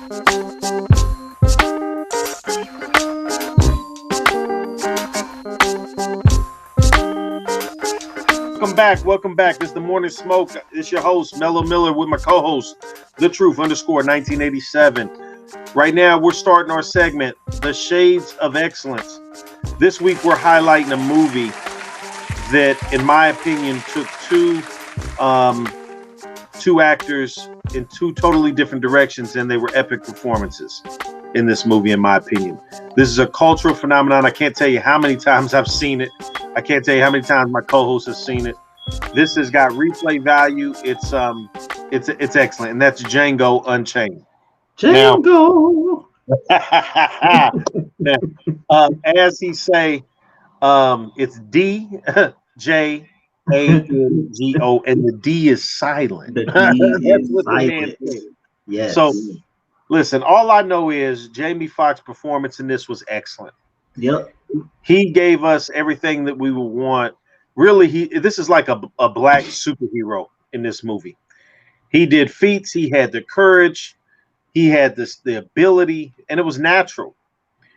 Welcome back. This is the Morning Smoke. It's your host, Mello Miller, with my co-host, The Truth _1987. Right now, we're starting our segment, The Shades of Excellence. This week, we're highlighting a movie that, in my opinion, took two actors in two totally different directions, and they were epic performances in this movie, in my opinion. This is a cultural phenomenon. I can't tell you how many times I've seen it. I can't tell you how many times my co-host has seen it. This has got replay value. It's excellent, and that's Django Unchained. Django. As he say, it's DJANGO, and the D is silent. The D is silent. Yes. So, listen. All I know is Jamie Foxx's performance in this was excellent. Yep. He gave us everything that we would want. Really, this is like a black superhero in this movie. He did feats. He had the courage. He had the ability, and it was natural.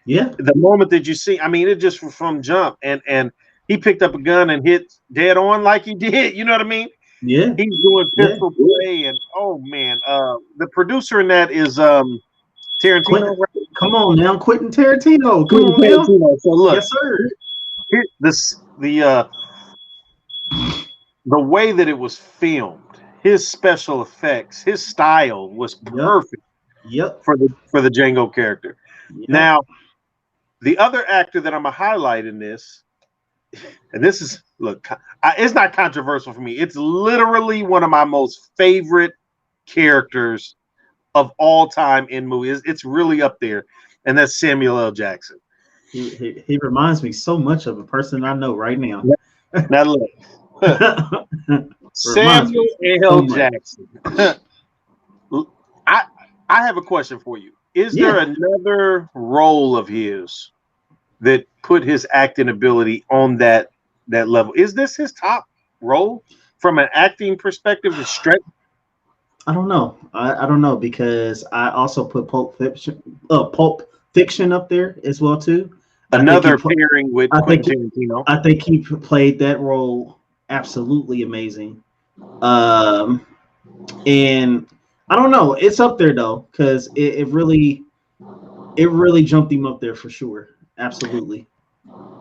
Yeah. The moment that you see, I mean, it just from jump, and he picked up a gun and hit dead on like he did. You know what I mean? Yeah. He's doing pistol play, and oh man, the producer in that is Tarantino. Come on now, Quentin Tarantino. Come on now. So look, yes, sir. The way that it was filmed, his special effects, his style was perfect. Yep. For the Django character. Yep. Now, the other actor that I'm gonna highlight in this, and this is it's not controversial for me. It's literally one of my most favorite characters of all time in movies. It's really up there, and that's Samuel L. Jackson. He reminds me so much of a person I know right now. Now look, Samuel L. Jackson. I have a question for you. Is there another role of his that put his acting ability on that level? Is this his top role from an acting perspective? To stretch? I don't know. I don't know, because I also put Pulp Fiction up there as well too. Another pairing with Quentin Tarantino. I think he played that role absolutely amazing. And I don't know. It's up there though, because it really jumped him up there for sure. Absolutely.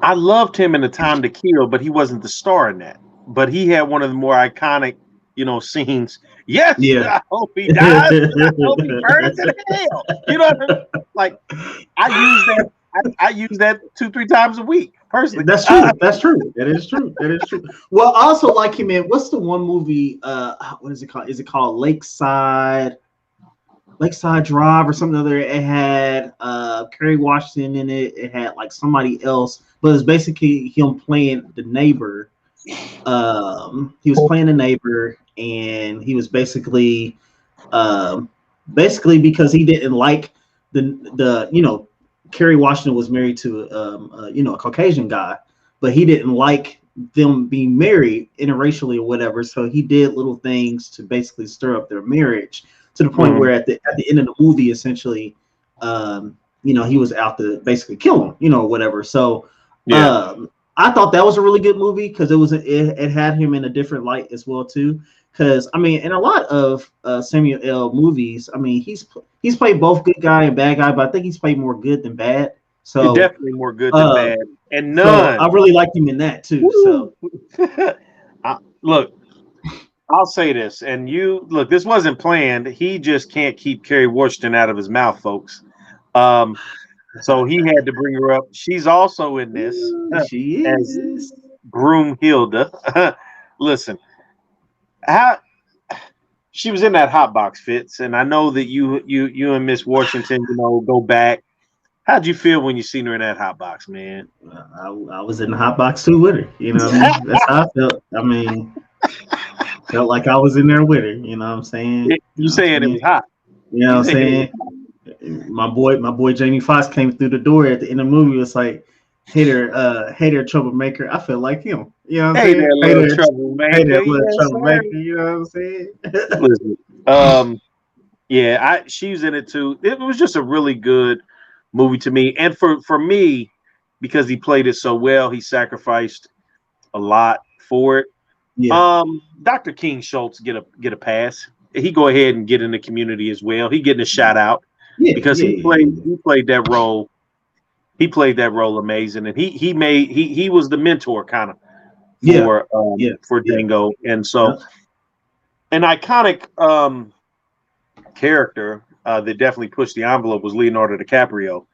I loved him in The Time to Kill, but he wasn't the star in that. But he had one of the more iconic, scenes. Yes, yeah. I hope he dies. I hope he burns in hell. You know what I mean? Like, I use that 2-3 times a week personally. That's true. That's true. That is true. Well, I also like him in, what's the one movie? What is it called? Is it called Lakeside Drive or something other? It had Kerry Washington in it. It had like somebody else, but it's basically him playing the neighbor. He was playing the neighbor, and he was basically because he didn't like the Kerry Washington was married to a Caucasian guy, but he didn't like them being married interracially or whatever. So he did little things to basically stir up their marriage, to the point where at the end of the movie, essentially, he was out to basically kill him, or whatever. So I thought that was a really good movie, because it had him in a different light as well too. Because I mean, in a lot of Samuel L. movies, I mean, he's played both good guy and bad guy, but I think he's played more good than bad. So definitely more good than bad. And none. So I really liked him in that too. Woo! So look, I'll say this, and this wasn't planned. He just can't keep Kerry Washington out of his mouth, folks. So he had to bring her up. She's also in this. She is Broomhilda. Listen. She was in that hot box, Fitz, and I know that you and Miss Washington, go back. How'd you feel when you seen her in that hot box, man? I was in the hot box too with her. That's how I felt. I mean, felt like I was in there with her. You know what I'm saying? You saying it was hot? You know what I'm saying? My boy Jamie Foxx came through the door at the end of the movie. Was like, hater troublemaker. I feel like him. You know what I'm saying? Troublemaker. Troublemaker. You know what I'm saying? Listen, Yeah, she's in it too. It was just a really good movie to me, and for me, because he played it so well, he sacrificed a lot for it. Yeah, Dr. King Schultz get a pass. He go ahead and get in the community as well. He getting a shout out yeah, because yeah, yeah, he played that role. He played that role amazing, and he was the mentor kind of yeah, yeah, for yeah, Django, and yeah. so an iconic character that definitely pushed the envelope was Leonardo DiCaprio.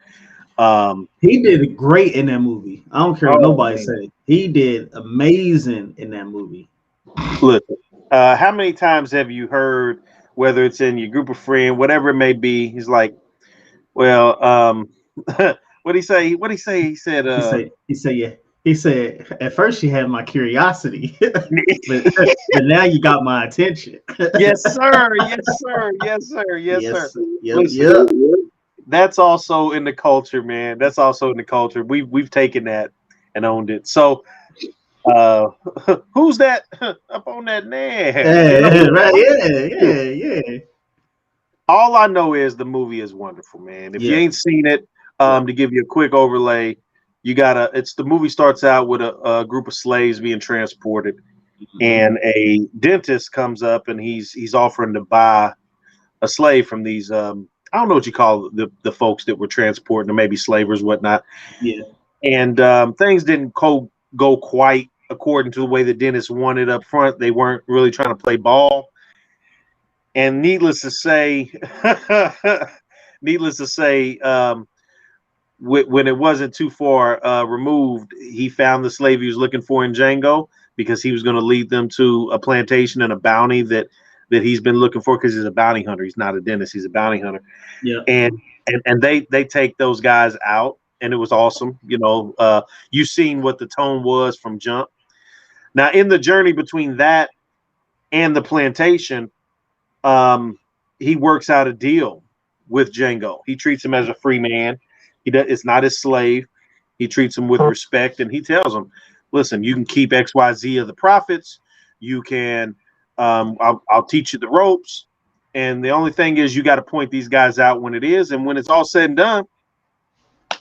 Um, He did great in that movie. I don't care what oh nobody man, say. He did amazing in that movie. listen, how many times have you heard, whether it's in your group of friends, whatever it may be, he's like, well, what he say? What he say? He said, Yeah. He said, at first you had my curiosity, but now you got my attention. yes, sir, yes, sir, yes, sir, yes, sir. Yes. Yep. Listen, Yep. that's also in the culture, man. That's also in the culture. We've taken that and owned it. So, uh, who's that up on that there? You know, Yeah, right. Yeah. Yeah. all I know is the movie is wonderful, man. If you Yeah. ain't seen it, Yeah. to give you a quick overlay, you gotta. It's the movie starts out with a group of slaves being transported, Mhm. and a dentist comes up and he's offering to buy a slave from these. I don't know what you call the folks that were transporting, or maybe slavers, whatnot. Yeah. And things didn't go quite according to the way the dentist wanted up front. They weren't really trying to play ball. And needless to say, needless to say, when it wasn't too far removed, he found the slave he was looking for in Django because he was going to lead them to a plantation and a bounty that he's been looking for because he's a bounty hunter. He's not a dentist. He's a bounty hunter. Yeah. And they take those guys out, and it was awesome. You seen what the tone was from jump. Now in the journey between that and the plantation, um, he works out a deal with Django. He treats him as a free man. It's not his slave. He treats him with respect, and he tells him, "Listen, you can keep XYZ of the profits. You can, I'll teach you the ropes. And the only thing is, you got to point these guys out when it is, and when it's all said and done,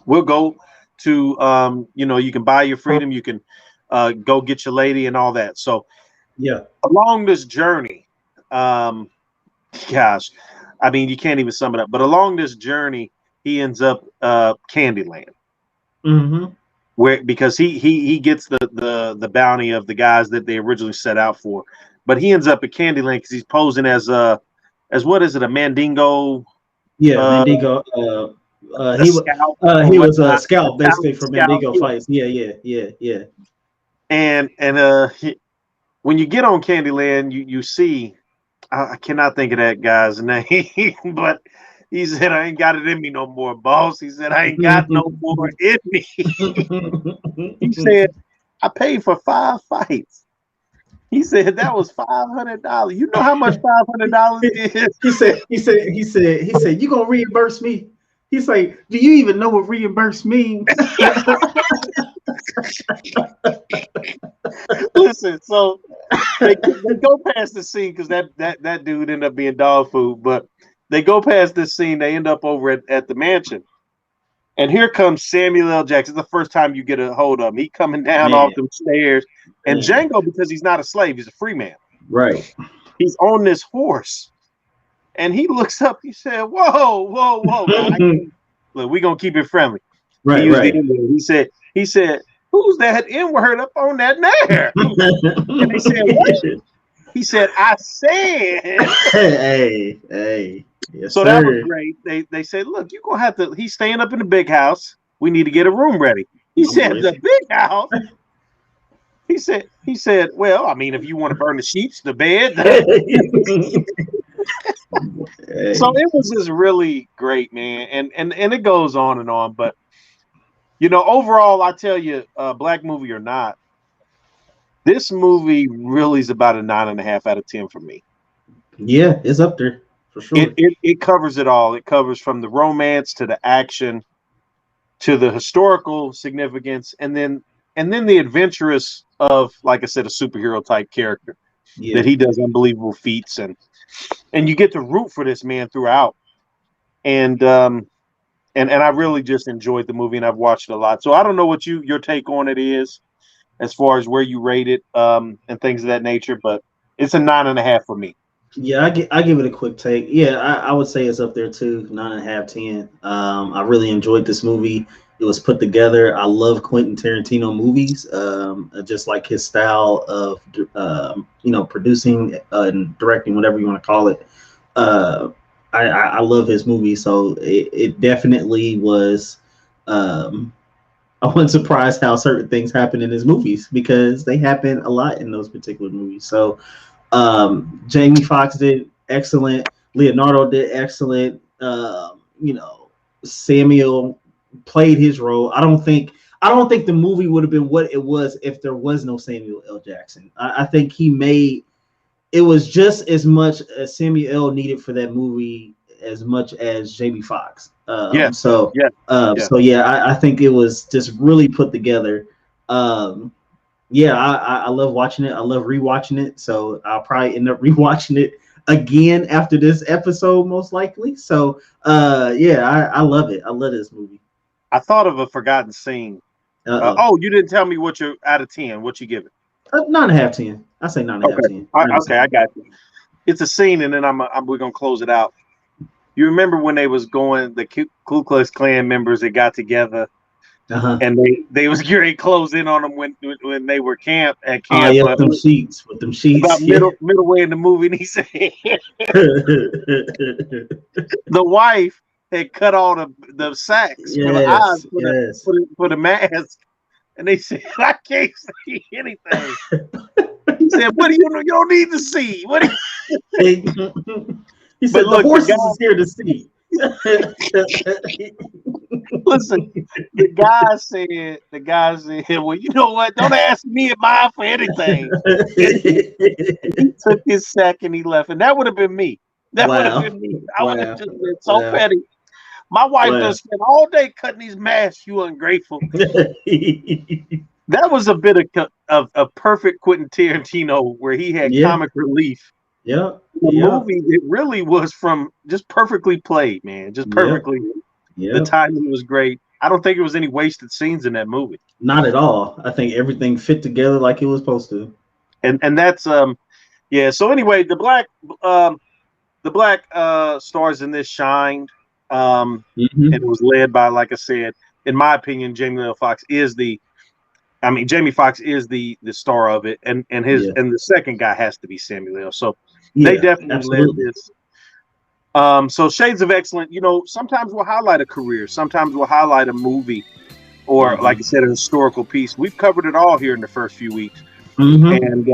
we'll go to, you can buy your freedom. You can go get your lady and all that. So Yeah. along this journey, um, gosh, I mean, you can't even sum it up. But along this journey, he ends up Candyland, Mm-hmm. where because he gets the bounty of the guys that they originally set out for, but he ends up at Candyland because he's posing as what is it, a Mandingo, Yeah. uh, Mandingo. a scout or He was a whatnot, a scout basically talent for scout, Mandingo yeah. fights. Yeah. Yeah. Yeah. Yeah. And when you get on Candyland, you see. I cannot think of that guy's name, but he said, I ain't got it in me no more, boss. He said, I ain't got no more in me. He said, I paid for 5 fights. He said, that was $500. You know how much $500 is? he said, you gonna reimburse me? He's like, do you even know what reimburse means? Listen, so they go past the scene because that dude ended up being dog food, but they go past this scene, they end up over at the mansion. And here comes Samuel L. Jackson. It's the first time you get a hold of him. He coming down Man, off them stairs. And man, Django, because he's not a slave, he's a free man. right. He's on this horse. And he looks up, he said, whoa, whoa, whoa. Now, look, we're gonna keep it friendly. He Right, used the right. N-word. He said, who's that N-word up on that there? And they said, what? He said, I said. Hey, yes, So that was sir. great. They said, look, you're gonna have to, he's staying up in the big house. We need to get a room ready. He I'm said, the crazy. big house. He said, well, I mean, if you want to burn the sheets, the bed. So Hey, it was just really great, man. And it goes on and on. But overall, I tell you, black movie or not, this movie really is about a 9.5 out of 10 for me. yeah, it's up there for It, sure. it it covers it all. It covers from the romance to the action to the historical significance, and then the adventurous of, like I said, a superhero type character that Yeah, he does unbelievable feats. And and you get to root for this man throughout. And I really just enjoyed the movie, and I've watched it a lot. So I don't know what your take on it is, as far as where you rate it, and things of that nature. But it's a 9.5 for me. Yeah, I give it a quick take. Yeah, I would say it's up there too, 9.5, 10. I really enjoyed this movie. It was put together. I love Quentin Tarantino movies, just like his style of, producing and directing, whatever you want to call it. I love his movies, so it definitely was. I wasn't surprised how certain things happen in his movies because they happen a lot in those particular movies. So Jamie Foxx did excellent. Leonardo did excellent. Samuel played his role. I don't think the movie would have been what it was if there was no Samuel L. Jackson. I think it was just as much as Samuel L. needed for that movie as much as Jamie Foxx. I think it was just really put together. I love watching it. I love rewatching it. So I'll probably end up rewatching it again after this episode, most likely. So I love it. I love this movie. I thought of a forgotten scene. You didn't tell me what you're out of 10. What you give it? 9.5, 10. I say 9.5, 10. Okay, I got you. It's a scene, and then we're gonna close it out. You remember when they was going, the Ku Klux Klan members that got together, and they was getting close in on them when they were at camp. With them sheets. About middle way in the movie, and he said the wife had cut all the sacks for the eyes for the mask, and they said, "I can't see anything." He said, "What do you know? You don't need to see. What do you?" He said, "The horses is here to see." Listen, the guy said, "Well, you know what? Don't ask me and mine for anything." He took his sack and he left, and that would have been me. That would have been me. I would have just been so petty. My wife does spend all day cutting these masks. You ungrateful. That was a bit of perfect Quentin Tarantino, where he had comic relief. Yeah. The movie, it really was from just perfectly played, man. Just perfectly. Yeah. The timing was great. I don't think there was any wasted scenes in that movie. Not at all. I think everything fit together like it was supposed to. And that's So anyway, the black stars in this shined. And it was led by, like I said, in my opinion, Jamie Foxx is the star of it, and the second guy has to be Samuel L. So they definitely led this. So Shades of Excellent, sometimes we'll highlight a career, sometimes we'll highlight a movie, or like I said, a historical piece. We've covered it all here in the first few weeks, and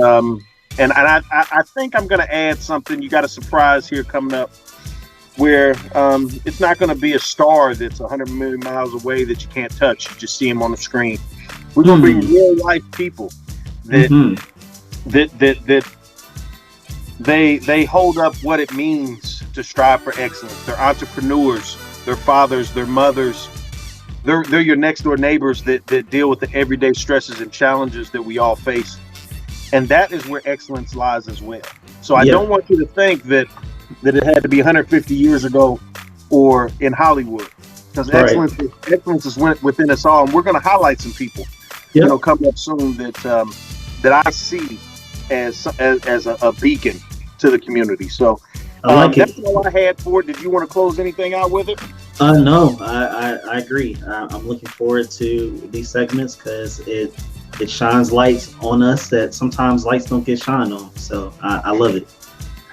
I think I'm going to add something. You got a surprise here coming up, where it's not going to be a star that's 100 million miles away that you can't touch. You just see him on the screen. We're going to be real life people that they hold up what it means to strive for excellence. They're entrepreneurs, they're fathers, they're mothers, they're your next door neighbors that deal with the everyday stresses and challenges that we all face. And that is where excellence lies as well. So I don't want you to think that it had to be 150 years ago or in Hollywood, because excellence is within us all, and we're going to highlight some people, coming up soon that I see as a beacon to the community. So that's all I had for it. Did you want to close anything out with it? No, I agree. I'm looking forward to these segments because it shines lights on us that sometimes lights don't get shined on. So I love it.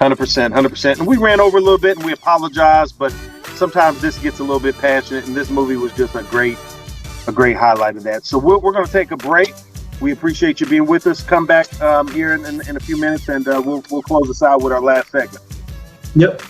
100%. And we ran over a little bit, and we apologize, but sometimes this gets a little bit passionate, and this movie was just a great highlight of that. So we're going to take a break. We appreciate you being with us. Come back here in a few minutes, and we'll close this out with our last segment. Yep.